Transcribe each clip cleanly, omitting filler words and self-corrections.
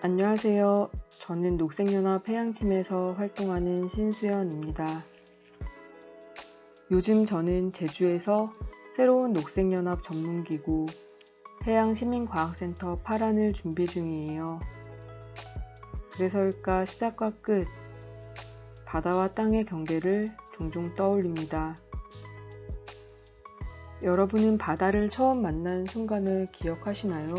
안녕하세요. 저는 녹색연합 해양팀에서 활동하는 신수연입니다. 요즘 저는 제주에서 새로운 녹색연합 전문기구 해양시민과학센터 파란을 준비 중이에요. 그래서일까 시작과 끝, 바다와 땅의 경계를 종종 떠올립니다. 여러분은 바다를 처음 만난 순간을 기억하시나요?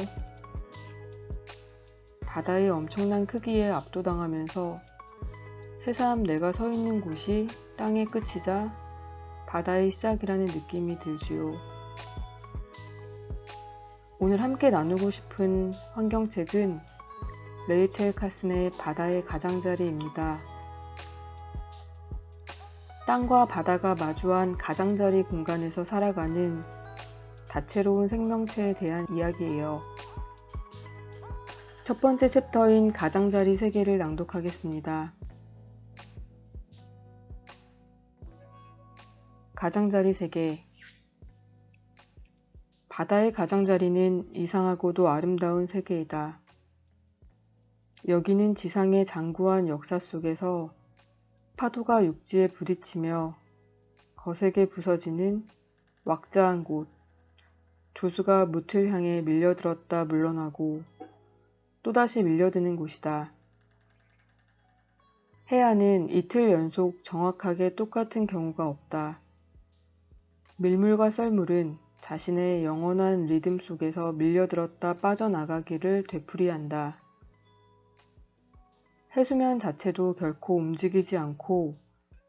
바다의 엄청난 크기에 압도당하면서 새삼 내가 서 있는 곳이 땅의 끝이자 바다의 시작이라는 느낌이 들지요. 오늘 함께 나누고 싶은 환경책은 레이첼 카슨의 바다의 가장자리입니다. 땅과 바다가 마주한 가장자리 공간에서 살아가는 다채로운 생명체에 대한 이야기예요. 첫 번째 챕터인 가장자리 세계를 낭독하겠습니다. 가장자리 세계. 바다의 가장자리는 이상하고도 아름다운 세계이다. 여기는 지상의 장구한 역사 속에서 파도가 육지에 부딪히며 거세게 부서지는 왁자한 곳, 조수가 무틀 향해 밀려들었다 물러나고 또다시 밀려드는 곳이다. 해안은 이틀 연속 정확하게 똑같은 경우가 없다. 밀물과 썰물은 자신의 영원한 리듬 속에서 밀려들었다 빠져나가기를 되풀이한다. 해수면 자체도 결코 움직이지 않고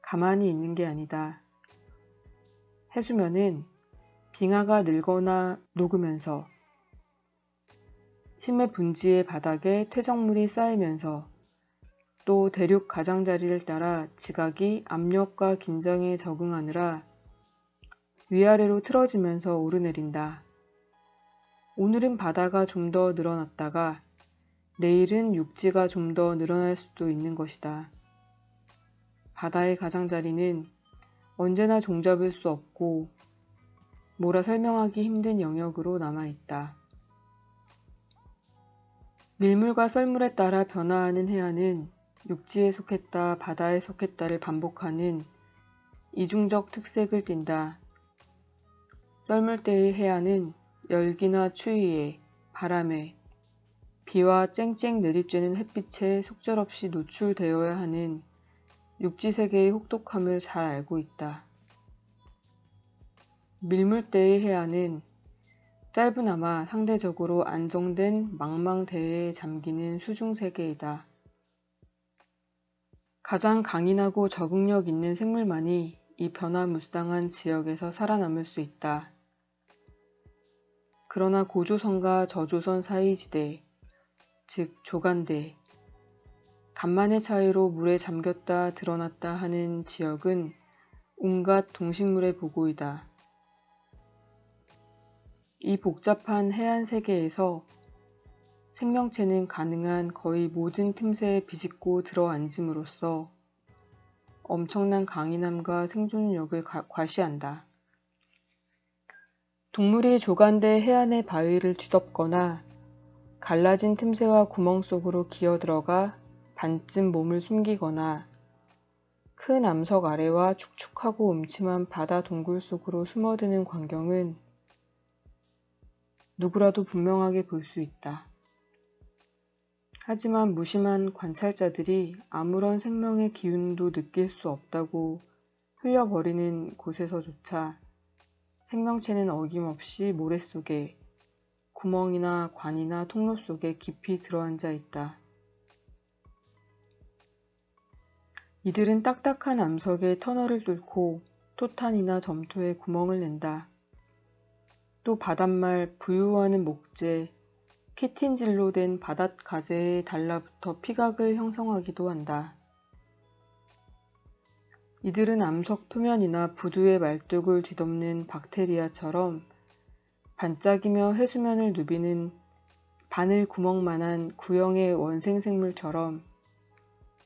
가만히 있는 게 아니다. 해수면은 빙하가 늘거나 녹으면서 심해 분지의 바닥에 퇴적물이 쌓이면서 또 대륙 가장자리를 따라 지각이 압력과 긴장에 적응하느라 위아래로 틀어지면서 오르내린다. 오늘은 바다가 좀 더 늘어났다가 내일은 육지가 좀 더 늘어날 수도 있는 것이다. 바다의 가장자리는 언제나 종잡을 수 없고 뭐라 설명하기 힘든 영역으로 남아있다. 밀물과 썰물에 따라 변화하는 해안은 육지에 속했다 바다에 속했다를 반복하는 이중적 특색을 띈다. 썰물 때의 해안은 열기나 추위에, 바람에, 비와 쨍쨍 내리쬐는 햇빛에 속절없이 노출되어야 하는 육지세계의 혹독함을 잘 알고 있다. 밀물 때의 해안은 짧으나마 상대적으로 안정된 망망대해에 잠기는 수중세계이다. 가장 강인하고 적응력 있는 생물만이 이 변화무쌍한 지역에서 살아남을 수 있다. 그러나 고조선과 저조선 사이 지대, 즉 조간대, 간만의 차이로 물에 잠겼다 드러났다 하는 지역은 온갖 동식물의 보고이다. 이 복잡한 해안 세계에서 생명체는 가능한 거의 모든 틈새에 비집고 들어앉음으로써 엄청난 강인함과 생존력을 과시한다. 동물이 조간대 해안의 바위를 뒤덮거나 갈라진 틈새와 구멍 속으로 기어들어가 반쯤 몸을 숨기거나 큰 암석 아래와 축축하고 음침한 바다 동굴 속으로 숨어드는 광경은 누구라도 분명하게 볼 수 있다. 하지만 무심한 관찰자들이 아무런 생명의 기운도 느낄 수 없다고 흘려버리는 곳에서조차 생명체는 어김없이 모래 속에 구멍이나 관이나 통로 속에 깊이 들어앉아 있다. 이들은 딱딱한 암석에 터널을 뚫고 토탄이나 점토에 구멍을 낸다. 또 바닷말 부유하는 목재, 키틴질로 된 바닷가재에 달라붙어 피각을 형성하기도 한다. 이들은 암석 표면이나 부두의 말뚝을 뒤덮는 박테리아처럼 반짝이며 해수면을 누비는 바늘 구멍만한 구형의 원생생물처럼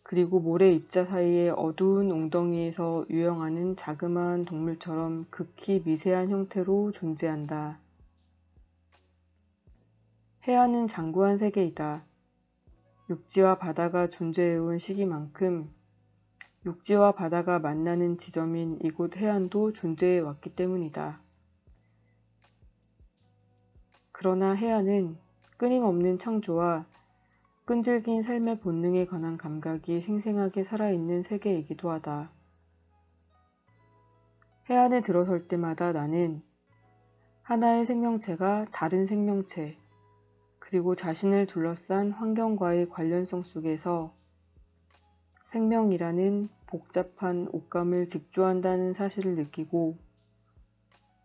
그리고 모래 입자 사이의 어두운 웅덩이에서 유영하는 자그마한 동물처럼 극히 미세한 형태로 존재한다. 해안은 장구한 세계이다. 육지와 바다가 존재해온 시기만큼 육지와 바다가 만나는 지점인 이곳 해안도 존재해 왔기 때문이다. 그러나 해안은 끊임없는 창조와 끈질긴 삶의 본능에 관한 감각이 생생하게 살아있는 세계이기도 하다. 해안에 들어설 때마다 나는 하나의 생명체가 다른 생명체, 그리고 자신을 둘러싼 환경과의 관련성 속에서 생명이라는 복잡한 옷감을 직조한다는 사실을 느끼고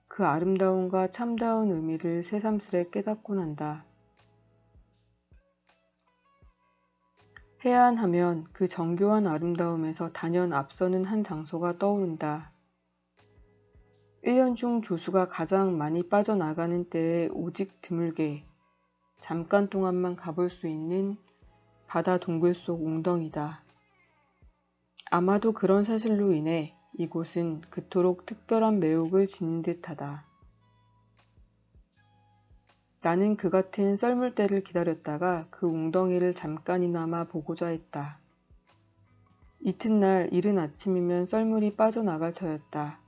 그 아름다움과 참다운 의미를 새삼스레 깨닫곤 한다. 해안하면 그 정교한 아름다움에서 단연 앞서는 한 장소가 떠오른다. 1년 중 조수가 가장 많이 빠져나가는 때에 오직 드물게 잠깐 동안만 가볼 수 있는 바다 동굴 속 웅덩이다. 아마도 그런 사실로 인해 이곳은 그토록 특별한 매혹을 지닌 듯하다. 나는 그 같은 썰물 때를 기다렸다가 그 웅덩이를 잠깐이나마 보고자 했다. 이튿날 이른 아침이면 썰물이 빠져나갈 터였다.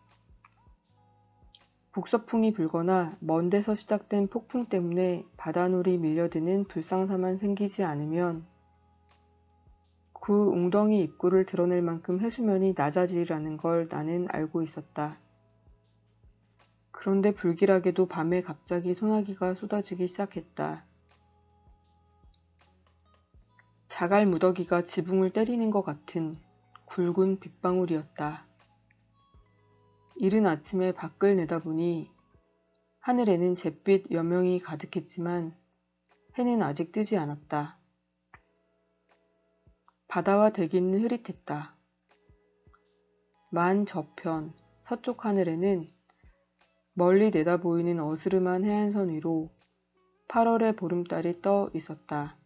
북서풍이 불거나 먼 데서 시작된 폭풍 때문에 바닷물이 밀려드는 불상사만 생기지 않으면 그 웅덩이 입구를 드러낼 만큼 해수면이 낮아지리라는 걸 나는 알고 있었다. 그런데 불길하게도 밤에 갑자기 소나기가 쏟아지기 시작했다. 자갈 무더기가 지붕을 때리는 것 같은 굵은 빗방울이었다. 이른 아침에 밖을 내다보니 하늘에는 잿빛 여명이 가득했지만 해는 아직 뜨지 않았다. 바다와 대기는 흐릿했다. 만 저편 서쪽 하늘에는 멀리 내다보이는 어스름한 해안선 위로 8월의 보름달이 떠 있었다.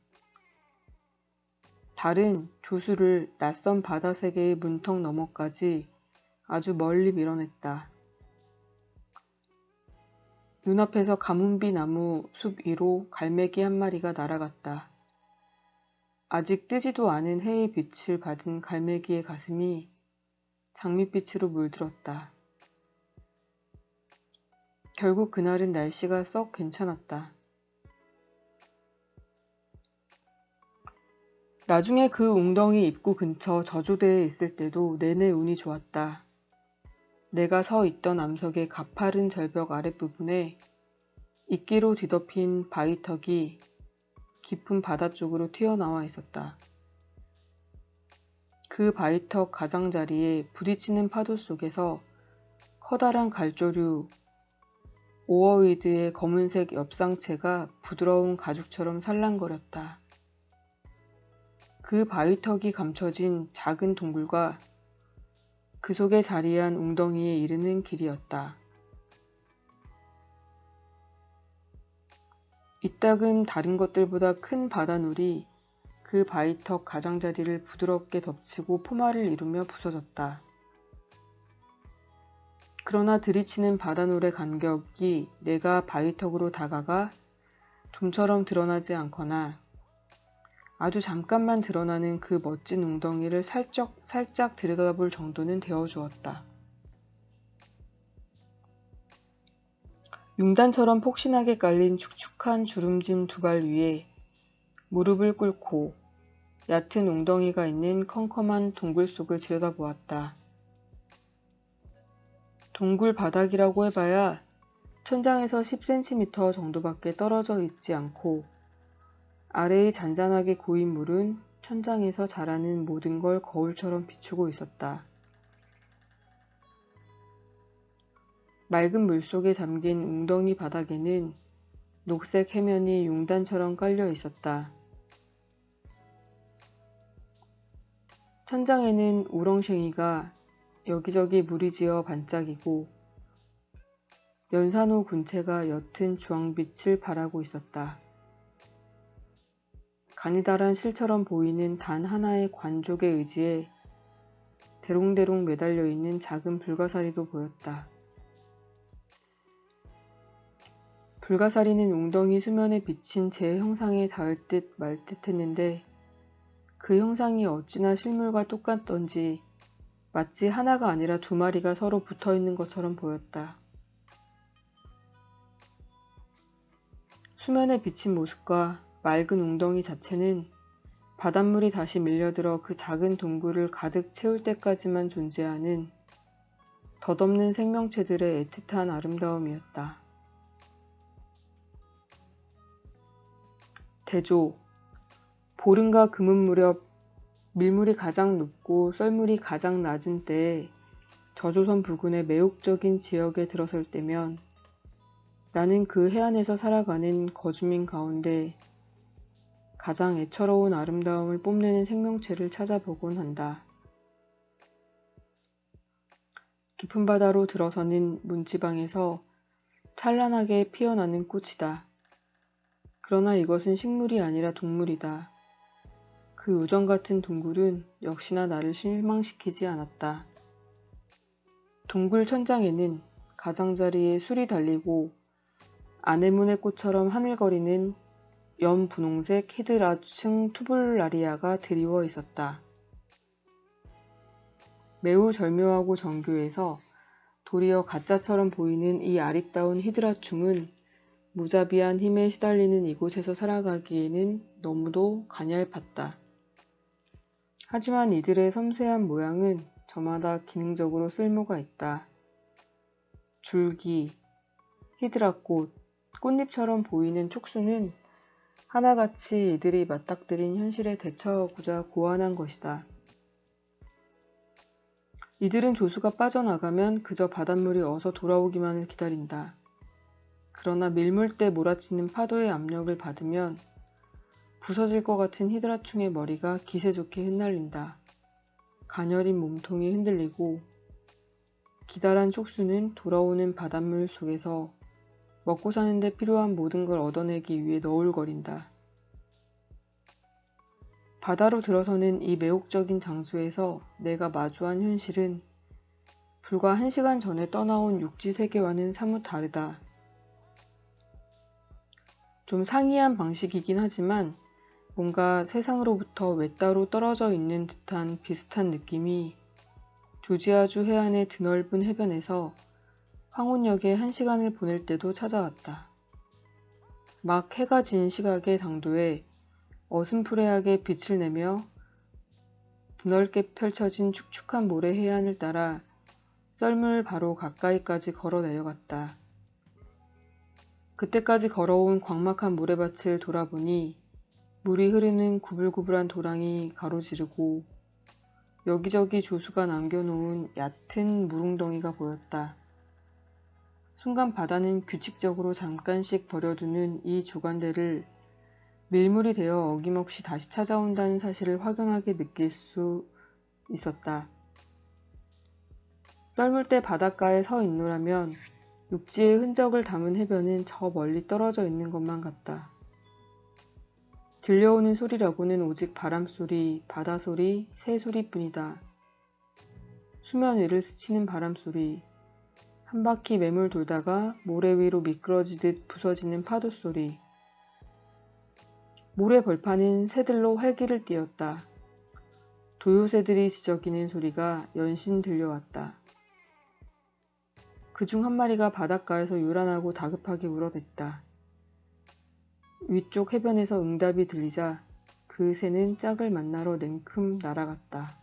달은 조수를 낯선 바다 세계의 문턱 너머까지 아주 멀리 밀어냈다. 눈앞에서 가문비 나무 숲 위로 갈매기 한 마리가 날아갔다. 아직 뜨지도 않은 해의 빛을 받은 갈매기의 가슴이 장밋빛으로 물들었다. 결국 그날은 날씨가 썩 괜찮았다. 나중에 그 웅덩이 입구 근처 저조대에 있을 때도 내내 운이 좋았다. 내가 서 있던 암석의 가파른 절벽 아랫부분에 이끼로 뒤덮인 바위턱이 깊은 바다 쪽으로 튀어나와 있었다. 그 바위턱 가장자리에 부딪히는 파도 속에서 커다란 갈조류 오어위드의 검은색 엽상체가 부드러운 가죽처럼 살랑거렸다. 그 바위턱이 감춰진 작은 동굴과 그 속에 자리한 웅덩이에 이르는 길이었다. 이따금 다른 것들보다 큰 바닷물이 그 바위턱 가장자리를 부드럽게 덮치고 포마를 이루며 부서졌다. 그러나 들이치는 바닷물의 간격이 내가 바위턱으로 다가가 좀처럼 드러나지 않거나 아주 잠깐만 드러나는 그 멋진 웅덩이를 살짝 들여다볼 정도는 되어주었다. 융단처럼 폭신하게 깔린 축축한 주름진 두 발 위에 무릎을 꿇고 얕은 웅덩이가 있는 컴컴한 동굴 속을 들여다보았다. 동굴 바닥이라고 해봐야 천장에서 10cm 정도밖에 떨어져 있지 않고 아래의 잔잔하게 고인 물은 천장에서 자라는 모든 걸 거울처럼 비추고 있었다. 맑은 물속에 잠긴 웅덩이 바닥에는 녹색 해면이 융단처럼 깔려 있었다. 천장에는 우렁쉥이가 여기저기 무리지어 반짝이고 연산호 군체가 옅은 주황빛을 발하고 있었다. 가느다란 실처럼 보이는 단 하나의 관족의 의지에 대롱대롱 매달려 있는 작은 불가사리도 보였다. 불가사리는 웅덩이 수면에 비친 제 형상에 닿을 듯 말 듯 했는데 그 형상이 어찌나 실물과 똑같던지 마치 하나가 아니라 두 마리가 서로 붙어 있는 것처럼 보였다. 수면에 비친 모습과 맑은 웅덩이 자체는 바닷물이 다시 밀려들어 그 작은 동굴을 가득 채울 때까지만 존재하는 덧없는 생명체들의 애틋한 아름다움이었다. 대조, 보름과 금음 무렵 밀물이 가장 높고 썰물이 가장 낮은 때에 저조선 부근의 매혹적인 지역에 들어설 때면 나는 그 해안에서 살아가는 거주민 가운데 가장 애처로운 아름다움을 뽐내는 생명체를 찾아보곤 한다. 깊은 바다로 들어서는 문지방에서 찬란하게 피어나는 꽃이다. 그러나 이것은 식물이 아니라 동물이다. 그 요정 같은 동굴은 역시나 나를 실망시키지 않았다. 동굴 천장에는 가장자리에 술이 달리고 아네모네 꽃처럼 하늘거리는 연분홍색 히드라층 투블라리아가 드리워 있었다. 매우 절묘하고 정교해서 도리어 가짜처럼 보이는 이 아리따운 히드라충은 무자비한 힘에 시달리는 이곳에서 살아가기에는 너무도 가냘팠다. 하지만 이들의 섬세한 모양은 저마다 기능적으로 쓸모가 있다. 줄기, 히드라꽃, 꽃잎처럼 보이는 촉수는 하나같이 이들이 맞닥뜨린 현실에 대처하고자 고안한 것이다. 이들은 조수가 빠져나가면 그저 바닷물이 어서 돌아오기만을 기다린다. 그러나 밀물때 몰아치는 파도의 압력을 받으면 부서질 것 같은 히드라충의 머리가 기세 좋게 흩날린다. 가녀린 몸통이 흔들리고 기다란 촉수는 돌아오는 바닷물 속에서 먹고 사는 데 필요한 모든 걸 얻어내기 위해 너울거린다. 바다로 들어서는 이 매혹적인 장소에서 내가 마주한 현실은 불과 1시간 전에 떠나온 육지 세계와는 사뭇 다르다. 좀 상이한 방식이긴 하지만 뭔가 세상으로부터 외따로 떨어져 있는 듯한 비슷한 느낌이 조지아주 해안의 드넓은 해변에서 황혼역에 1시간을 보낼 때도 찾아왔다. 막 해가 진 시각의 당도에 어슴푸레하게 빛을 내며 드넓게 펼쳐진 축축한 모래 해안을 따라 썰물 바로 가까이까지 걸어 내려갔다. 그때까지 걸어온 광막한 모래밭을 돌아보니 물이 흐르는 구불구불한 도랑이 가로지르고 여기저기 조수가 남겨놓은 얕은 물웅덩이가 보였다. 순간 바다는 규칙적으로 잠깐씩 버려두는 이 조간대를 밀물이 되어 어김없이 다시 찾아온다는 사실을 확연하게 느낄 수 있었다. 썰물대 바닷가에 서 있노라면 육지의 흔적을 담은 해변은 저 멀리 떨어져 있는 것만 같다. 들려오는 소리라고는 오직 바람소리, 바다소리, 새소리뿐이다. 수면 위를 스치는 바람소리, 한 바퀴 매물 돌다가 모래 위로 미끄러지듯 부서지는 파도소리. 모래 벌판은 새들로 활기를 띠었다. 도요새들이 지저귀는 소리가 연신 들려왔다. 그중 한 마리가 바닷가에서 요란하고 다급하게 울어댔다. 위쪽 해변에서 응답이 들리자 그 새는 짝을 만나러 냉큼 날아갔다.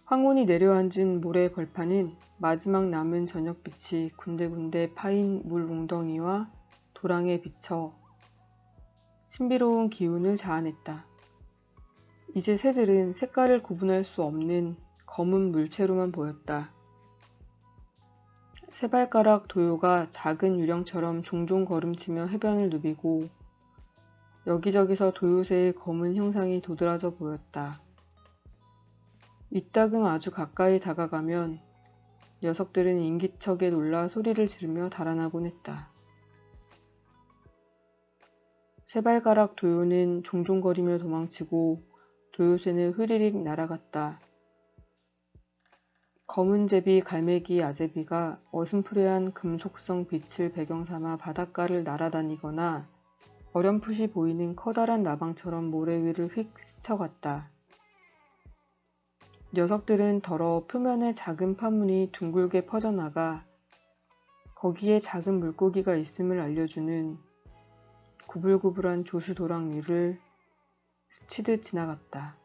황혼이 내려앉은 모래 벌판은 마지막 남은 저녁빛이 군데군데 파인 물 웅덩이와 도랑에 비쳐 신비로운 기운을 자아냈다. 이제 새들은 색깔을 구분할 수 없는 검은 물체로만 보였다. 세발가락 도요가 작은 유령처럼 종종 걸음치며 해변을 누비고 여기저기서 도요새의 검은 형상이 도드라져 보였다. 이따금 아주 가까이 다가가면 녀석들은 인기척에 놀라 소리를 지르며 달아나곤 했다. 세발가락 도요는 종종거리며 도망치고 도요새는 흐리릭 날아갔다. 검은 제비 갈매기 아제비가 어슴푸레한 금속성 빛을 배경 삼아 바닷가를 날아다니거나 어렴풋이 보이는 커다란 나방처럼 모래 위를 휙 스쳐갔다. 녀석들은 더러 표면에 작은 파문이 둥글게 퍼져나가 거기에 작은 물고기가 있음을 알려주는 구불구불한 조수도랑 위를 스치듯 지나갔다.